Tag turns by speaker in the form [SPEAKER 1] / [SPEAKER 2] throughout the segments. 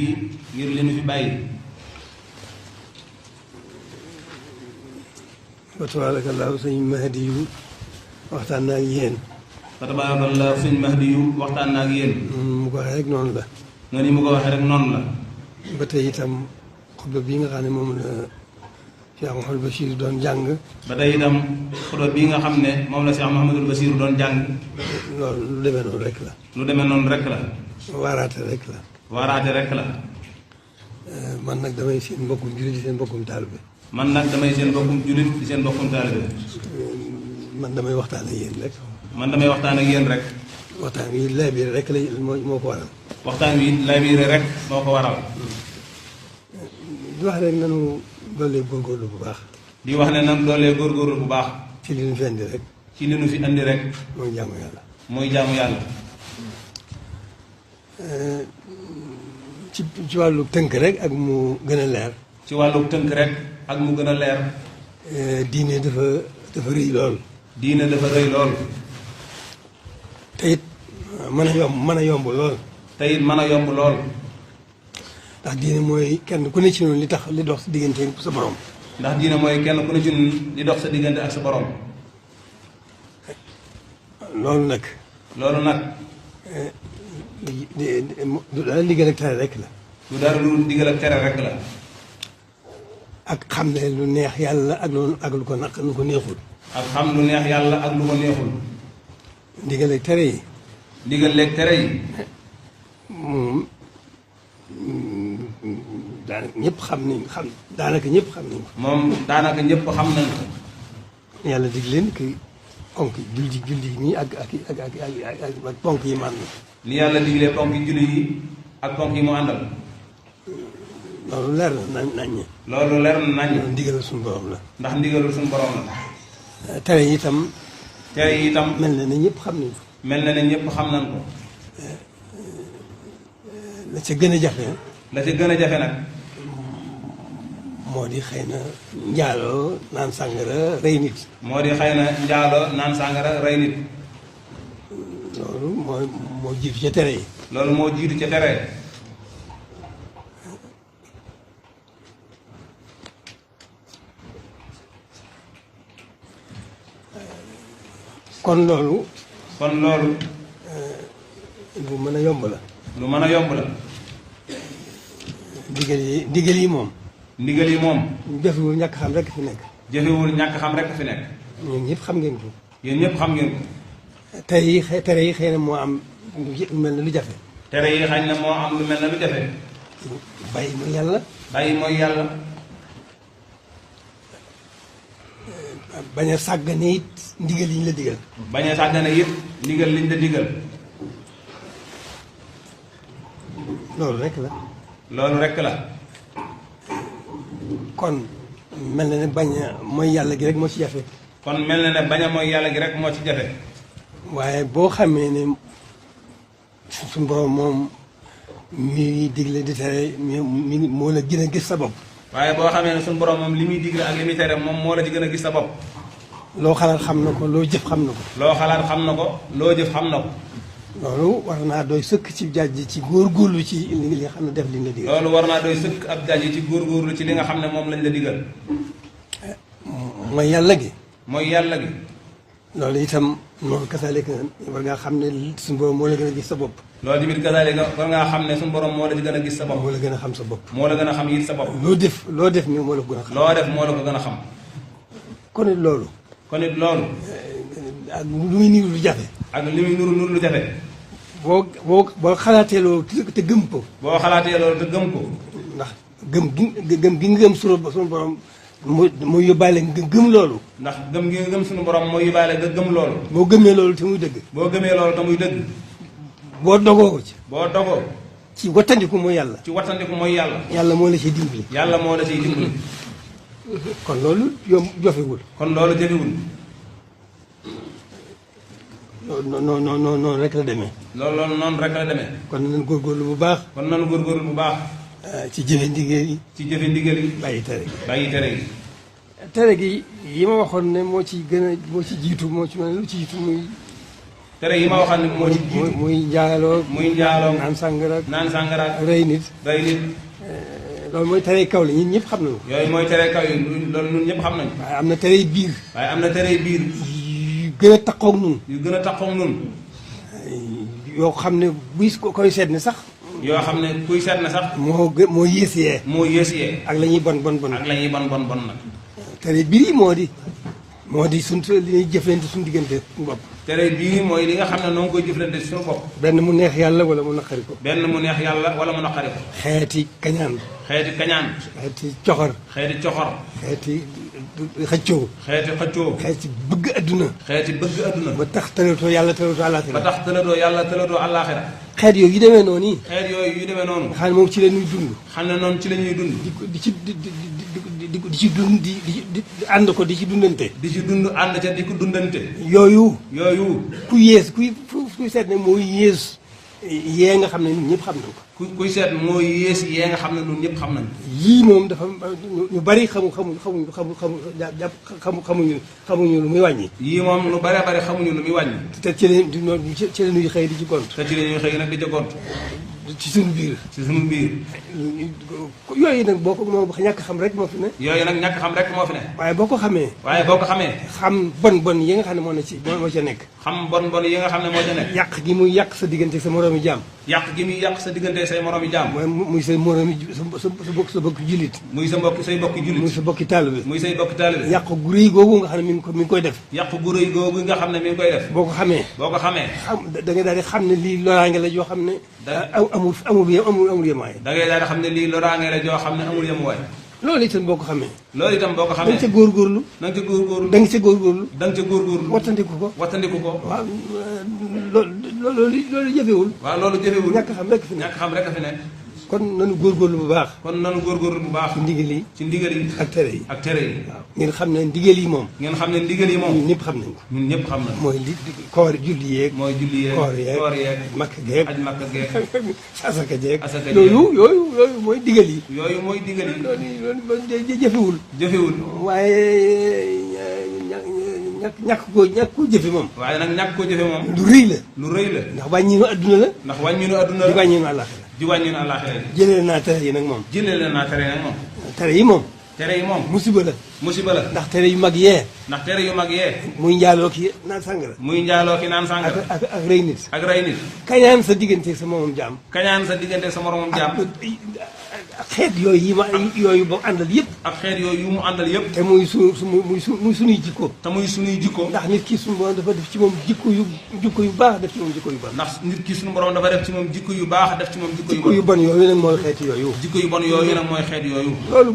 [SPEAKER 1] fii ngir li nu fi bàyyi.
[SPEAKER 2] fa tabaarakallaahu sëñ Mahdi yu waxtaan naa ak yéen.
[SPEAKER 1] fa tabaarakallaahu sëñ Mahdi yu waxtaan naa ak yéen.
[SPEAKER 2] mu ko waxee rek noonu la.
[SPEAKER 1] nga ni mu ko waxee rek noonu la.
[SPEAKER 2] ba tey itam xutba bii nga xam ne moom la Cheikh Mouhamadou Bachir doon jàng.
[SPEAKER 1] ba tey itam xutba bii nga xam ne moom la Cheikh Mouhamadou Bachir doon jàng.
[SPEAKER 2] loolu lu demee noonu rek la.
[SPEAKER 1] lu demee noonu rek la.
[SPEAKER 2] waaraate rek la.
[SPEAKER 1] waaraate rek la.
[SPEAKER 2] man nag damay seen mbokkum jullit di seen mbokkum taalibe.
[SPEAKER 1] man nag damay seen mbokkum jullit di seen mbokkum taalibe.
[SPEAKER 2] man damay waxtaan ak yéen rek.
[SPEAKER 1] man damay waxtaan ak yéen rek.
[SPEAKER 2] waxtaan wi laabire rek la moo ko waral.
[SPEAKER 1] waxtaan wi laabire rek moo ko waral.
[SPEAKER 2] di wax rek nanu doolee góorgóorlu bu baax.
[SPEAKER 1] di wax ne nag doolee góorgóorlu bu baax.
[SPEAKER 2] ci li nu fi andi rek.
[SPEAKER 1] ci li nu fi andi rek.
[SPEAKER 2] mooy jaamu yàlla.
[SPEAKER 1] mooy jaamu yàlla.
[SPEAKER 2] ci wàllu tënk rek ak mu gën a leer.
[SPEAKER 1] ci wàllu tënk rek ak mu gën a leer.
[SPEAKER 2] diine dafa rëy lool.
[SPEAKER 1] diine dafa rëy lool.
[SPEAKER 2] te it mën a yomb lool.
[SPEAKER 1] te it mën a yomb lool.
[SPEAKER 2] ndax diine mooy kenn ku ne ci noonu li dox sa diggante sa borom.
[SPEAKER 1] ndax diine mooy kenn ku ne ci ñun li dox sa diggante ak sa borom.
[SPEAKER 2] loolu nag.
[SPEAKER 1] loolu nag.
[SPEAKER 2] du dara digal ak tere rek la.
[SPEAKER 1] du dara lu digal ak tere rek la.
[SPEAKER 2] ak xam ne lu neex yàlla ak lu ko neexul.
[SPEAKER 1] ak xam lu neex yàlla ak lu ko neexul.
[SPEAKER 2] digal ak tere yi.
[SPEAKER 1] digal leeg tere yi.
[SPEAKER 2] moom daanaka ñëpp xam nañ daanaka ñëpp xam nañ ko.
[SPEAKER 1] moom daanaka ñëpp xam nañ ko.
[SPEAKER 2] yàlla dig leen ki ponk julli yi ak ponk yi man
[SPEAKER 1] ni yàlla diglee ponk yi julli yi ak ponk yi mu àndal.
[SPEAKER 2] loolu leer na naññ.
[SPEAKER 1] loolu leer na naññ.
[SPEAKER 2] ndigalul suñu borom la.
[SPEAKER 1] ndax ndigalul suñu borom la.
[SPEAKER 2] tere yi itam.
[SPEAKER 1] tere yi itam.
[SPEAKER 2] mel na ne ñëpp xam nañ ko.
[SPEAKER 1] mel na ne ñëpp xam nañ ko.
[SPEAKER 2] la ca gën a jafe.
[SPEAKER 1] la ca gën a jafe nag.
[SPEAKER 2] moo di xëy na njaaloo naan sàngara rey nit.
[SPEAKER 1] moo di xëy na njaaloo naan sàngara rey nit.
[SPEAKER 2] loolu moo jiitu ca tere yi.
[SPEAKER 1] loolu moo jiitu ca tere.
[SPEAKER 2] kon loolu.
[SPEAKER 1] kon loolu.
[SPEAKER 2] lu mën a yomb la.
[SPEAKER 1] lu mën a yomb la.
[SPEAKER 2] ndigal yi moom.
[SPEAKER 1] ndigal yi moom.
[SPEAKER 2] jafewul ñàkk xam rek fi nekk.
[SPEAKER 1] jafewul ñàkk xam rek fi nekk.
[SPEAKER 2] ñun ñëpp xam ngeen ko.
[SPEAKER 1] yéen ñëpp xam ngeen ko.
[SPEAKER 2] tere yi xëy na moo am lu mel ne lu jafe.
[SPEAKER 1] tere yi xëy na moo am lu mel ne lu jafe.
[SPEAKER 2] bàyyi mooy yàlla.
[SPEAKER 1] bàyyi mooy yàlla.
[SPEAKER 2] bañ a sàggane it ndigal yi ñu la digal.
[SPEAKER 1] bañ a sàggane it ndigal liñ la digal.
[SPEAKER 2] loolu rek la.
[SPEAKER 1] loolu rek la.
[SPEAKER 2] kon mel na ne bañ a mooy yàlla gi rek moo ci jafe.
[SPEAKER 1] kon mel na ne bañ a mooy yàlla gi rek moo ci jafe.
[SPEAKER 2] waaye boo xamee ne suñu borom moom mi digle di tere mi moo la gën a gis sa bopp.
[SPEAKER 1] waaye boo xamee ne suñu borom moom li muy digle ak li muy tere moom moo la ci gën a gis sa bopp.
[SPEAKER 2] loo xalaat xam na ko loo jëf xam na ko.
[SPEAKER 1] loo xalaat xam na ko loo jëf xam na ko.
[SPEAKER 2] loolu war naa doy sëkk ci jàjj ci góorgóorlu ci li nga xam ne def li nga digal.
[SPEAKER 1] loolu war naa doy sëkk ab jàjj ci góorgóorlu ci li nga xam ne moom lañ la digal.
[SPEAKER 2] mooy yàlla gi.
[SPEAKER 1] mooy yàlla gi.
[SPEAKER 2] loolu itam noonu kasaalika war ngaa xam ne suñu borom moo la gën a gis sa bopp.
[SPEAKER 1] loolu tamit kasaalika war ngaa xam ne suñu borom moo la ci gën a gis sa bopp.
[SPEAKER 2] moo la gën a xam sa bopp.
[SPEAKER 1] moo la gën a xam it sa bopp.
[SPEAKER 2] loo def mi moo la ko gën a xam.
[SPEAKER 1] loo def moo la ko gën a xam.
[SPEAKER 2] kon it loolu.
[SPEAKER 1] kon it loolu.
[SPEAKER 2] ak lu muy niru lu jafe.
[SPEAKER 1] ak li muy nuru lu jafe.
[SPEAKER 2] boo xalaatee loolu te gëm ko.
[SPEAKER 1] boo xalaatee loolu te gëm ko.
[SPEAKER 2] ndax gëm gi nga gëm suñu borom mu yóbbaale nga gëm loolu.
[SPEAKER 1] ndax gëm gi nga gëm suñu borom moo yóbbaale nga gëm loolu.
[SPEAKER 2] boo gëmee loolu te muy dëgg.
[SPEAKER 1] boo gëmee loolu te muy dëgg.
[SPEAKER 2] boo dogoo ko ci.
[SPEAKER 1] boo dogoo.
[SPEAKER 2] ci wattandiku mooy yàlla.
[SPEAKER 1] ci wattandiku mooy yàlla.
[SPEAKER 2] yàlla moo la ciy dimbali.
[SPEAKER 1] yàlla moo la ciy dimbali.
[SPEAKER 2] kon loolu jofewul.
[SPEAKER 1] kon loolu jafewul.
[SPEAKER 2] noonu rek la demee.
[SPEAKER 1] loolu noonu rek la demee.
[SPEAKER 2] kon nañu góorgóorlu bu baax.
[SPEAKER 1] kon nañu góorgóorlu bu baax.
[SPEAKER 2] ci jëfe ndigal yi.
[SPEAKER 1] ci jëfe ndigal yi.
[SPEAKER 2] bàyyi tere gi.
[SPEAKER 1] bàyyi tere gi.
[SPEAKER 2] tere gi yi ma waxoon ne moo ci gën a moo ci jiitu moo ci mel lu ci jiitu muy
[SPEAKER 1] tere yi ma waxal ne moo ci jiitu
[SPEAKER 2] muy njaaloo
[SPEAKER 1] muy njaaloo
[SPEAKER 2] naan sàngara
[SPEAKER 1] naan sàngara
[SPEAKER 2] rey nit
[SPEAKER 1] rey nit
[SPEAKER 2] loolu mooy tere kaw la ñun ñëpp xam nañu ko
[SPEAKER 1] yooyu mooy tere kaw yi loolu ñun ñëpp xam nañu
[SPEAKER 2] waaye am na tere biir
[SPEAKER 1] waaye am na tere biir
[SPEAKER 2] yu gën a taqoog nun
[SPEAKER 1] yu gën a taxaw nun
[SPEAKER 2] yoo xam ne buy koy seet ni sax
[SPEAKER 1] yoo xam ne kuy seet na sax
[SPEAKER 2] moo yées yee
[SPEAKER 1] moo yées yee
[SPEAKER 2] ak la ñuy bon
[SPEAKER 1] ak la ñuy bon nag
[SPEAKER 2] tere biir yi moo di suñ li ñuy jëflante suñu diggante suñu bopp
[SPEAKER 1] tere bii mooy li nga xam ne noo ngi koy jëflante suñu bopp
[SPEAKER 2] benn mu neex yàlla wala mu naqari ko
[SPEAKER 1] benn mu neex yàlla wala mu naqari ko
[SPEAKER 2] xeeti kañaan
[SPEAKER 1] xeeti kañaan
[SPEAKER 2] xeeti coxor
[SPEAKER 1] xeeti coxor
[SPEAKER 2] xeeti xëccoo
[SPEAKER 1] xeeti xëccoo
[SPEAKER 2] xeeti bëgg adduna
[SPEAKER 1] xeeti bëgg adduna
[SPEAKER 2] ba tax tëlatoo yàlla tëlatoo
[SPEAKER 1] ba
[SPEAKER 2] àllaaxira
[SPEAKER 1] tax tëlatoo yàlla tëlatoo àllaaxira
[SPEAKER 2] xeet yooyu yu demee noonu yi
[SPEAKER 1] xeet yooyu yu demee noonu
[SPEAKER 2] nga xam ne moom ci la ñuy dund
[SPEAKER 1] xam ne noonu ci la ñuy dund
[SPEAKER 2] di ci dund di ànd ko di ci dundante
[SPEAKER 1] di ci dund ànd ca di ko dundante
[SPEAKER 2] yooyu
[SPEAKER 1] yooyu
[SPEAKER 2] ku yées kuy seet ne mooy yées yee nga xam ne ñun ñëpp xam nañ ko
[SPEAKER 1] kuy seet mooy yées yee nga xam ne ñun ñëpp xam nañ
[SPEAKER 2] yii moom dafa ñu bari xamuñu lu muy wàññi
[SPEAKER 1] yii moom lu bare bare xamuñu lu muy wàññi
[SPEAKER 2] te ci la ñuy xëy di ci gont
[SPEAKER 1] te ci la ñuy xëy nag di ca gont
[SPEAKER 2] ci suñu biir
[SPEAKER 1] ci suñu biir
[SPEAKER 2] yooyu nag boo ko moom ñàkk xam rek moo fi ne
[SPEAKER 1] yooyu nag ñàkk xam rek moo fi ne
[SPEAKER 2] waaye boo ko xamee xam bon yi nga xam ne moo ca nekk
[SPEAKER 1] xam bon yi nga xam ne moo ca nekk
[SPEAKER 2] yàq gi muy yàq sa diggante sa moroomi jaam
[SPEAKER 1] yàq gi muy yàq sa diggante say moroomi jaam
[SPEAKER 2] muy say moroomi sa bokki jullit
[SPEAKER 1] muy say bokki jullit
[SPEAKER 2] muy sa bokki taalibe
[SPEAKER 1] muy say bokki taalibe
[SPEAKER 2] yàq gu rëy googu nga xam ne mi ngi koy def
[SPEAKER 1] yàq gu rëy googu nga xam ne mi ngi koy def
[SPEAKER 2] boo ko xamee
[SPEAKER 1] da
[SPEAKER 2] ngay daal di xam ne lii loraange la joo xam ne amul yemaay
[SPEAKER 1] da ngay daal di xam ne lii loraange la joo xam ne amul yemuwaay
[SPEAKER 2] loolu itam boo ko xamee
[SPEAKER 1] da nga
[SPEAKER 2] ca góorgóorlu
[SPEAKER 1] da nga ca góorgóorlu
[SPEAKER 2] da nga ca góorgóorlu
[SPEAKER 1] da nga ca góorgóorlu
[SPEAKER 2] wattandiku ko
[SPEAKER 1] waaw
[SPEAKER 2] loolu jëfewul
[SPEAKER 1] waaw loolu jëfewul
[SPEAKER 2] ñàkk xam rek fi ne kon nanu góorgóorlu bu baax
[SPEAKER 1] ci ndigal yi
[SPEAKER 2] ak tere yi
[SPEAKER 1] waaw
[SPEAKER 2] ngeen xam ne ndigal yi moom
[SPEAKER 1] ñun
[SPEAKER 2] ñëpp xam nañ ko
[SPEAKER 1] ñun ñëpp xam nañ
[SPEAKER 2] mooy koor julli yeeg koor yeeg makk geeg
[SPEAKER 1] aj makk geeg
[SPEAKER 2] asaka jeeg yooyu mooy ndigal yi loolu jëfewul waaye ñàkk koo jëfe moom
[SPEAKER 1] waaye nag ñàkk koo jëfe moom
[SPEAKER 2] lu rëy la ndax wàññi nu adduna la di wàññi nu àllaaxira
[SPEAKER 1] di wàññi nu àllaaxira
[SPEAKER 2] jëlee naa tere yi nag moom tere yi moom musiba la ndax tere yu mag yee muy njaaloo ki naan sàngara ak rey nit kañaan sa diggante sa moromam jaam ak xeet yooyu yooyu ba àndal yëpp te muy suñuy jikko ndax nit ki suñu borom dafa def ci moom jikko yu baax def ci moom jikko yu bon
[SPEAKER 1] ndax nit ki suñu borom dafa def ci moom jikko yu baax def ci moom
[SPEAKER 2] jikko yu bon yooyu nag mooy xeet yooyu loolu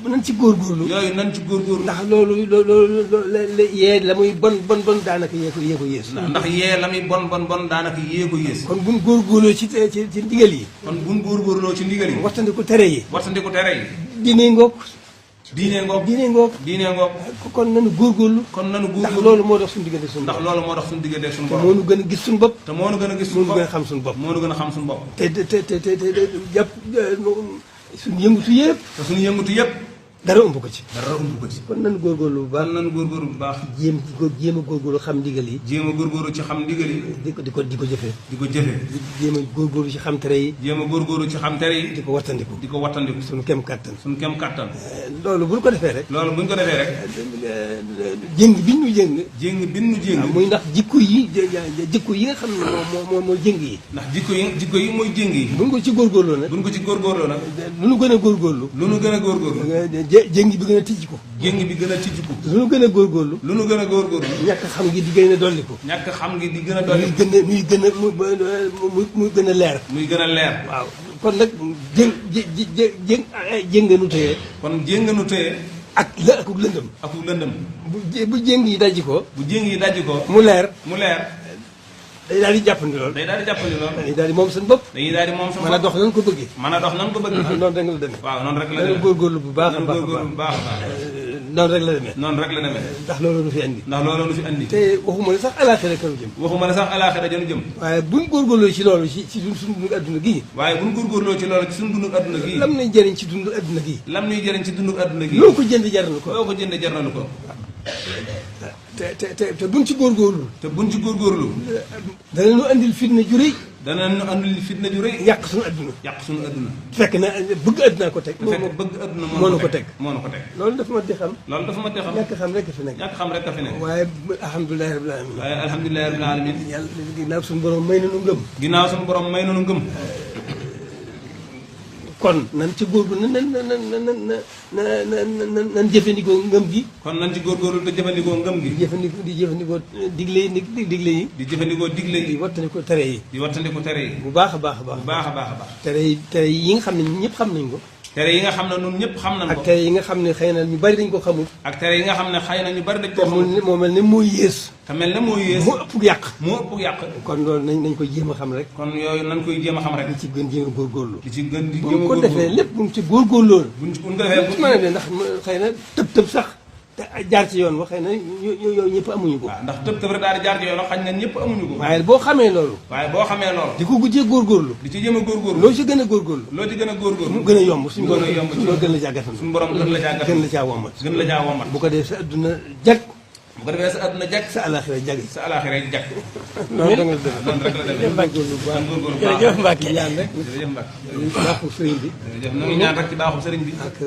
[SPEAKER 2] bu nan ci góorgóorlu ndax loolu yee la muy bon daanaka yee ko yées
[SPEAKER 1] ndax yee la muy bon daanaka yee ko yées
[SPEAKER 2] kon buñ góorgóorloo ci ndigal yi
[SPEAKER 1] ci ndigal yi
[SPEAKER 2] wattandiku tere yi diine ngoog kon nanu góorgóorlu ndax loolu moo dox suñu diggante suñu bopp moo nu gën a gis suñu bopp moo nu gën a xam suñu bopp te jàpp suñu yëngutu yëpp dara ëmb ko ci kon nanu góorgóorlu bu baax jéem a góorgóorlu xam ndigal yi di ko jëfee jéem a góorgóorlu ci xam tere yi di ko wattandiku suñu kem kattan loolu bu ñu ko defee rek jéng bi ñu jéng muy ndax jikko yi nga xam ne moo jéng yi
[SPEAKER 1] ndax jikko yi mooy jéng yi
[SPEAKER 2] bu ñu ko ci góorgóorloo nag lu nu gën a góorgóorlu jéng bi gën a tijji ko lu nu gën a góorgóorlu ñàkk xam gi di gën a dolliku muy gën a leer waaw kon nag jéng nu téye ak lëndëm bu jéng yi dajji ko mu leer day daal di jàppandi lool dañuy daal di moom seen bopp mën a dox nan ko bëggee noonu rek la demee góorgóorlu bu baax a baax noonu rek la demee ndax loolu nu fi andi te waxuma ne sax alaaxira kanu jëm waaye buñ góorgóorloo ci loolu ci suñu dundu adduna gii lam nuy jëriñ ci dundu adduna gii
[SPEAKER 1] loo ko jënd jar na ko
[SPEAKER 2] te buñ ci góorgóorlu.
[SPEAKER 1] te buñ ci góorgóorlu.
[SPEAKER 2] danañu andil fitna ju rëy.
[SPEAKER 1] danañu andil fitna ju rëy.
[SPEAKER 2] yàq suñu adduna.
[SPEAKER 1] yàq suñu adduna.
[SPEAKER 2] fekk na bëgg adduna ko teg.
[SPEAKER 1] fekk bëgg adduna
[SPEAKER 2] moo nu ko teg.
[SPEAKER 1] moo nu ko teg.
[SPEAKER 2] loolu dafa ma di xam.
[SPEAKER 1] loolu dafa ma di xam.
[SPEAKER 2] ñàkk xam rek fi nekk.
[SPEAKER 1] ñàkk xam rek fi nekk.
[SPEAKER 2] waaye alhamdulilah rabbil alamin.
[SPEAKER 1] waaye alhamdulilah rabbil alamin.
[SPEAKER 2] yàlla ginnaaw suñu borom may nañu ngëm.
[SPEAKER 1] ginnaaw suñu borom may nañu ngëm.
[SPEAKER 2] kon nan ci góorgóorlu nan jëfandikoo ngëm gi.
[SPEAKER 1] kon nan ci góorgóorlu te jëfandikoo ngëm gi.
[SPEAKER 2] di jëfandikoo digle yi
[SPEAKER 1] di jëfandikoo digle yi.
[SPEAKER 2] di wattandikoo tere yi.
[SPEAKER 1] di wattandikoo tere yi.
[SPEAKER 2] bu baax a baax a baax.
[SPEAKER 1] bu baax a baax a baax.
[SPEAKER 2] tere yi nga xam ne ñun ñëpp xam nañ ko.
[SPEAKER 1] tere yi nga xam ne ñun ñëpp xam nañ ko.
[SPEAKER 2] ak tere yi nga xam ne xëy na ñu bari dañ ko xamul.
[SPEAKER 1] ak tere yi nga xam ne xëy na ñu bari dañ ko xamul.
[SPEAKER 2] moo mel ne mooy yées.
[SPEAKER 1] te mel ne mooy yées.
[SPEAKER 2] moo ëpp yàq.
[SPEAKER 1] moo ëpp yàq.
[SPEAKER 2] kon loolu nañ ko jéem a xam rek.
[SPEAKER 1] kon yooyu nañ koy jéem a xam rek.
[SPEAKER 2] li ci gën jéem a góorgóorlu.
[SPEAKER 1] li ci gën di jéem a
[SPEAKER 2] bu
[SPEAKER 1] góorgóorlu.
[SPEAKER 2] ko defee lépp bu mu ci góorgóorloo.
[SPEAKER 1] buñ ko defee
[SPEAKER 2] mën a de ndax xëy na tëb sax te jaar ci yoon wax xëy na yooyu ñëpp amuñu ko.
[SPEAKER 1] waaw ndax tëb rek daal di jaar ci yoon xañ na ñëpp amuñu ko.
[SPEAKER 2] waaye boo xamee loolu.
[SPEAKER 1] waaye boo xamee loolu.
[SPEAKER 2] di ko gujjee góorgóorlu.
[SPEAKER 1] di ci jéem a góorgóorlu.
[SPEAKER 2] loo ci gën a góorgóorlu.
[SPEAKER 1] loo ci gën a góorgóorlu.
[SPEAKER 2] mu gën a yomb suñu borom
[SPEAKER 1] gën a yomb
[SPEAKER 2] suñu borom gën la jàggatal.
[SPEAKER 1] suñu borom gën la jàggatal.
[SPEAKER 2] gën la caa womat.
[SPEAKER 1] gën la caa womat.
[SPEAKER 2] bu ko dee sa adduna jag.
[SPEAKER 1] bu ko defee sa adduna jag.
[SPEAKER 2] sa alaxira jag.
[SPEAKER 1] sa alaxira jag.
[SPEAKER 2] noonu rek la demee.
[SPEAKER 1] noonu rek la demee.
[SPEAKER 2] góorgóorlu bu baax.
[SPEAKER 1] góorgóorlu bu baax.
[SPEAKER 2] jërëjëf Mbacke ñaan rek.
[SPEAKER 1] jërëjëf Mbacke.
[SPEAKER 2] baaxu sëriñ bi.
[SPEAKER 1] jërëjëf na ngi ñaan rek ci baaxu sëriñ bi.
[SPEAKER 2] ak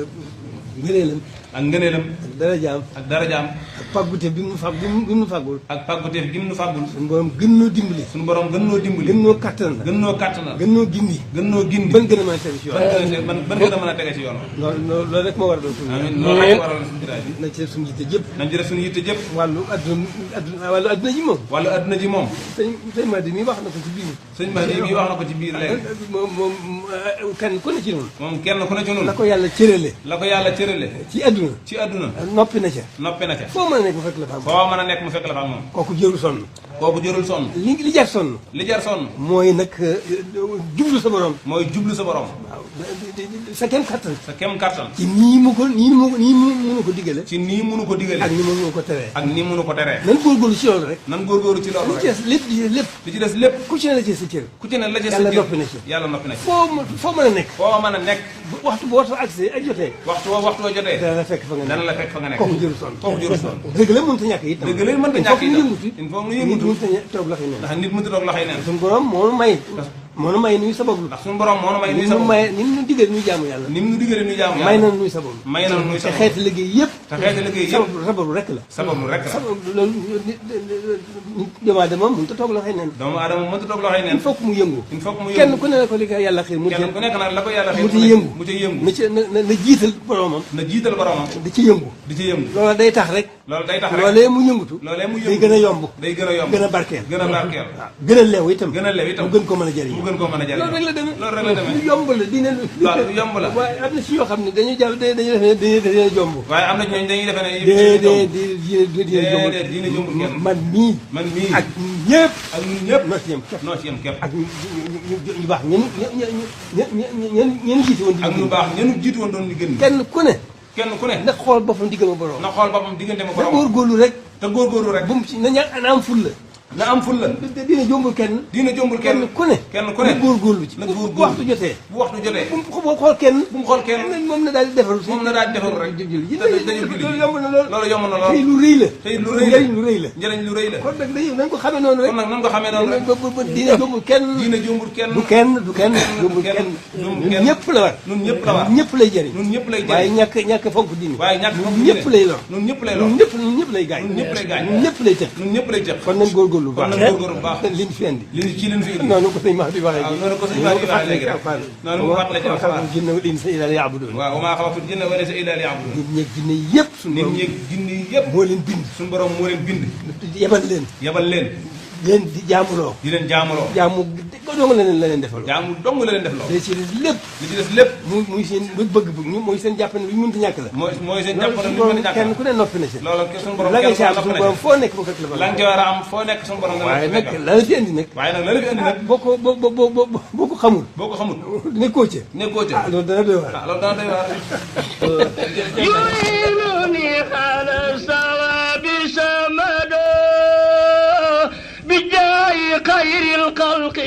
[SPEAKER 2] ngëneelam.
[SPEAKER 1] ak ngëneelam.
[SPEAKER 2] ak darajaam.
[SPEAKER 1] ak darajaam.
[SPEAKER 2] ak pàggute bi mu fàggul.
[SPEAKER 1] ak pàgguteef gi mu nu fàggul.
[SPEAKER 2] suñu borom gën noo dimbali.
[SPEAKER 1] suñu borom gën noo dimbali.
[SPEAKER 2] gën noo kattan.
[SPEAKER 1] gën noo kàttanal.
[SPEAKER 2] gën noo gindi.
[SPEAKER 1] gën noo gindi.
[SPEAKER 2] ban gën a mën a tege ci yoon.
[SPEAKER 1] ban gën a mën a tege ci yoon.
[SPEAKER 2] loolu rek moo war a doon suñu.
[SPEAKER 1] amiin loolu rek waral suñu jitaay bi.
[SPEAKER 2] nañ ci def suñu yitte jëpp.
[SPEAKER 1] nañ ci def suñu yitte jëpp.
[SPEAKER 2] wàllu adduna ji moom.
[SPEAKER 1] wàllu adduna ji moom.
[SPEAKER 2] sëñ Madi mi wax na ko ci biir.
[SPEAKER 1] sëñ Madi mi wax na ko ci biir léegi.
[SPEAKER 2] moom kenn ku ne ci noonu.
[SPEAKER 1] moom kenn ku ne ci noonu.
[SPEAKER 2] la ko yàlla cërale.
[SPEAKER 1] la ko yàlla cërale.
[SPEAKER 2] ci adduna.
[SPEAKER 1] ci adduna.
[SPEAKER 2] noppi na ca.
[SPEAKER 1] noppi na ca.
[SPEAKER 2] foo mën a nekk mu fekk la fa am.
[SPEAKER 1] foo mën a nekk mu fekk la fa am moom.
[SPEAKER 2] kooku jëru sonn.
[SPEAKER 1] kooku jërul sonn.
[SPEAKER 2] li jar sonn.
[SPEAKER 1] li jar sonn.
[SPEAKER 2] mooy nag jublu sa borom.
[SPEAKER 1] mooy jublu sa borom.
[SPEAKER 2] waaw sa kem kattan.
[SPEAKER 1] sa kem kattan.
[SPEAKER 2] ci nii mu mënu ko digale.
[SPEAKER 1] ci nii mënu ko digale.
[SPEAKER 2] ak ni mënu ko teree.
[SPEAKER 1] ak nii mënu ko teree.
[SPEAKER 2] nan góorgóorlu ci loolu rek.
[SPEAKER 1] nan góorgóorlu ci loolu
[SPEAKER 2] li ci
[SPEAKER 1] rek.
[SPEAKER 2] des lépp
[SPEAKER 1] li ci des lépp.
[SPEAKER 2] ku ci ne la ci sa cër.
[SPEAKER 1] ku ci ne la ci sa
[SPEAKER 2] yàlla
[SPEAKER 1] cër.
[SPEAKER 2] noppi na ci.
[SPEAKER 1] yàlla noppi na ci.
[SPEAKER 2] foo mën a nekk.
[SPEAKER 1] foo mën a nekk.
[SPEAKER 2] waxtu boo accès ak jotee.
[SPEAKER 1] waxtu woo jotee.
[SPEAKER 2] dana la fekk fa nga nekk.
[SPEAKER 1] dana la fekk fa nga nekk.
[SPEAKER 2] kooku jëru sonn.
[SPEAKER 1] kooku jërul sonn.
[SPEAKER 2] dëgg la mënut a ñàkk itam.
[SPEAKER 1] dëgg la mënut a ñàkk itam.
[SPEAKER 2] il faut
[SPEAKER 1] nu
[SPEAKER 2] nit
[SPEAKER 1] yëngutu.
[SPEAKER 2] mënut a toog la xëy na.
[SPEAKER 1] ndax nit mënut a toog loxoy neen.
[SPEAKER 2] suñu borom moo nu may. moo nu may nuy sabablu.
[SPEAKER 1] ndax suñu borom moo nu may nuy
[SPEAKER 2] ni
[SPEAKER 1] sabablu.
[SPEAKER 2] mu may ni mu digal nuy jaamu yàlla.
[SPEAKER 1] ni mu digale nuy jaamu
[SPEAKER 2] may
[SPEAKER 1] yàlla.
[SPEAKER 2] na nuy sabablu.
[SPEAKER 1] may na nuy
[SPEAKER 2] te
[SPEAKER 1] sabablu.
[SPEAKER 2] xeeti liggéey yëpp.
[SPEAKER 1] te xeeti liggéey yëpp.
[SPEAKER 2] sabablu rek la.
[SPEAKER 1] sabablu rek la.
[SPEAKER 2] sabablu loolu doomu aadama mënut a toog la xëy neen.
[SPEAKER 1] doomu aadama mënut a toog loxoy neen.
[SPEAKER 2] il faut que mu yëngu.
[SPEAKER 1] il faut que mu
[SPEAKER 2] kenn
[SPEAKER 1] yëngu.
[SPEAKER 2] ku ne la ko li ko yàlla xëy mu
[SPEAKER 1] kenn ku nekk nag la ko yàlla xëy
[SPEAKER 2] mu ci yëngu.
[SPEAKER 1] mu ci yëngu.
[SPEAKER 2] na ci na jiital boromam.
[SPEAKER 1] na jiital boromam.
[SPEAKER 2] di ci yëngu.
[SPEAKER 1] di ci yëngu.
[SPEAKER 2] loolu day tax rek.
[SPEAKER 1] loolu day tax rek.
[SPEAKER 2] loolee mu yëngutu.
[SPEAKER 1] loolee mu
[SPEAKER 2] day
[SPEAKER 1] yëngu.
[SPEAKER 2] gën a yomb.
[SPEAKER 1] day gën a yomb.
[SPEAKER 2] gën a barkeel.
[SPEAKER 1] gën a barkeel.
[SPEAKER 2] gën a leew itam.
[SPEAKER 1] gën a lew itam.
[SPEAKER 2] mu gën ko mën a jëriñ.
[SPEAKER 1] mu gën koo mën a jëriñ.
[SPEAKER 2] loolu rek la demee.
[SPEAKER 1] loolu rek la demee.
[SPEAKER 2] lu yomb la dina.
[SPEAKER 1] waaw lu yomb la.
[SPEAKER 2] waaye am na si yoo xam ne dañuy jàpp dañuy def dañuy jomb.
[SPEAKER 1] waaye am na ñooñu dañuy defe ne.
[SPEAKER 2] déedéet
[SPEAKER 1] diine jombul kenn.
[SPEAKER 2] man mii.
[SPEAKER 1] man mii.
[SPEAKER 2] ak ñëpp.
[SPEAKER 1] ak ñun ñëpp.
[SPEAKER 2] noo ci yem képp.
[SPEAKER 1] noo ci yem képp.
[SPEAKER 2] ak ñu baax ñen jiite woon.
[SPEAKER 1] ak ñu baax ñenu jiitu woon doon li gën.
[SPEAKER 2] kenn ku ne.
[SPEAKER 1] kenn ku ne.
[SPEAKER 2] na xool boppam diggam ak borom.
[SPEAKER 1] na xool boppam diggante ma
[SPEAKER 2] na
[SPEAKER 1] borom.
[SPEAKER 2] góorgóorlu rek.
[SPEAKER 1] te góorgóorlu rek.
[SPEAKER 2] bu mu ci na am ful la.
[SPEAKER 1] na am ful la.
[SPEAKER 2] dina jombul kenn.
[SPEAKER 1] diine jombul kenn.
[SPEAKER 2] ku ne.
[SPEAKER 1] kenn ku ne.
[SPEAKER 2] na góorgóorlu ci.
[SPEAKER 1] na góorgóorlu
[SPEAKER 2] bu waxtu jotee.
[SPEAKER 1] bu waxtu jotee.
[SPEAKER 2] bu mu xool kenn.
[SPEAKER 1] bu mu xool kenn.
[SPEAKER 2] moom na daal di defaru.
[SPEAKER 1] moom na daal di defaru rek.
[SPEAKER 2] loolu yomb na lool.
[SPEAKER 1] loolu yomb na lool.
[SPEAKER 2] tey lu rëy la.
[SPEAKER 1] tey lu rëy la
[SPEAKER 2] njëriñ lu rëy la.
[SPEAKER 1] njëriñ lu rëy la.
[SPEAKER 2] kon nag dañu nañ ko xamee noonu rek.
[SPEAKER 1] kon nag nan ko xamee noonu rek.
[SPEAKER 2] diine jombul kenn.
[SPEAKER 1] diine jombul kenn.
[SPEAKER 2] du kenn jombul kenn. ñun ñëpp la war.
[SPEAKER 1] ñun ñëpp la war.
[SPEAKER 2] ñun ñëpp lay jëriñ.
[SPEAKER 1] ñun ñëpp lay jëriñ.
[SPEAKER 2] waaye ñàkk fonk diine.
[SPEAKER 1] waaye ñàkk fonk
[SPEAKER 2] ñun ñëpp lay lor.
[SPEAKER 1] ñun ñëpp lay lor.
[SPEAKER 2] ñun ñëpp lay gaañ.
[SPEAKER 1] ñun ñëpp lay gaañ.
[SPEAKER 2] ñun ñëpp lay tëj.
[SPEAKER 1] ñun ñëpp lay tëj.
[SPEAKER 2] kon nañ góorgóorlu bu baax.
[SPEAKER 1] kon nañ góorgóorlu bu baax.
[SPEAKER 2] liñ fi indi.
[SPEAKER 1] li ci leen fi indi.
[SPEAKER 2] noonu ko sëñ Mahdi waxee.
[SPEAKER 1] waaw noonu ko sëñ Mahdi waxee léegi rek. noonu mu fàttali ci alxuraan.
[SPEAKER 2] jinne wal insa illa liya'budun.
[SPEAKER 1] waaw wa maa xalaqtul jinna wal insa illa liya'budun.
[SPEAKER 2] nit ñeeg jinne yëpp.
[SPEAKER 1] nit ñeeg jinne yëpp.
[SPEAKER 2] moo leen bind.
[SPEAKER 1] suñu borom moo leen bind.
[SPEAKER 2] yebal leen.
[SPEAKER 1] yebal leen.
[SPEAKER 2] leen di jaamuloo.
[SPEAKER 1] di leen jaamuloo.
[SPEAKER 2] jaamu dong la leen defaloo.
[SPEAKER 1] jaamu dong la leen defaloo.
[SPEAKER 2] li ci des lépp.
[SPEAKER 1] li ci des lépp.
[SPEAKER 2] muy seen bëgg-bëgg ñu mooy seen jàpp ne lu ñu mënta ñàkk la.
[SPEAKER 1] mooy seen jàpp ne lu ñu mënta ñàkk la.
[SPEAKER 2] kenn ku ne noppi na ci.
[SPEAKER 1] loolu suñu borom
[SPEAKER 2] la
[SPEAKER 1] kenn
[SPEAKER 2] nga
[SPEAKER 1] ku ne noppi na ci.
[SPEAKER 2] foo nekk mu fekk la fa.
[SPEAKER 1] la nga ci war a am foo nekk suñu borom nga
[SPEAKER 2] waaye nag
[SPEAKER 1] fekk.
[SPEAKER 2] la la fi indi nag.
[SPEAKER 1] waaye nag la la fi indi nag.
[SPEAKER 2] boo ko xamul.
[SPEAKER 1] boo ko xamul.
[SPEAKER 2] nekkoo ca.
[SPEAKER 1] nekkoo ca.
[SPEAKER 2] loolu dana doy waar.
[SPEAKER 1] loolu dana doy waar.
[SPEAKER 3] يعينني على الصواب سمدا بجاه خير الخلق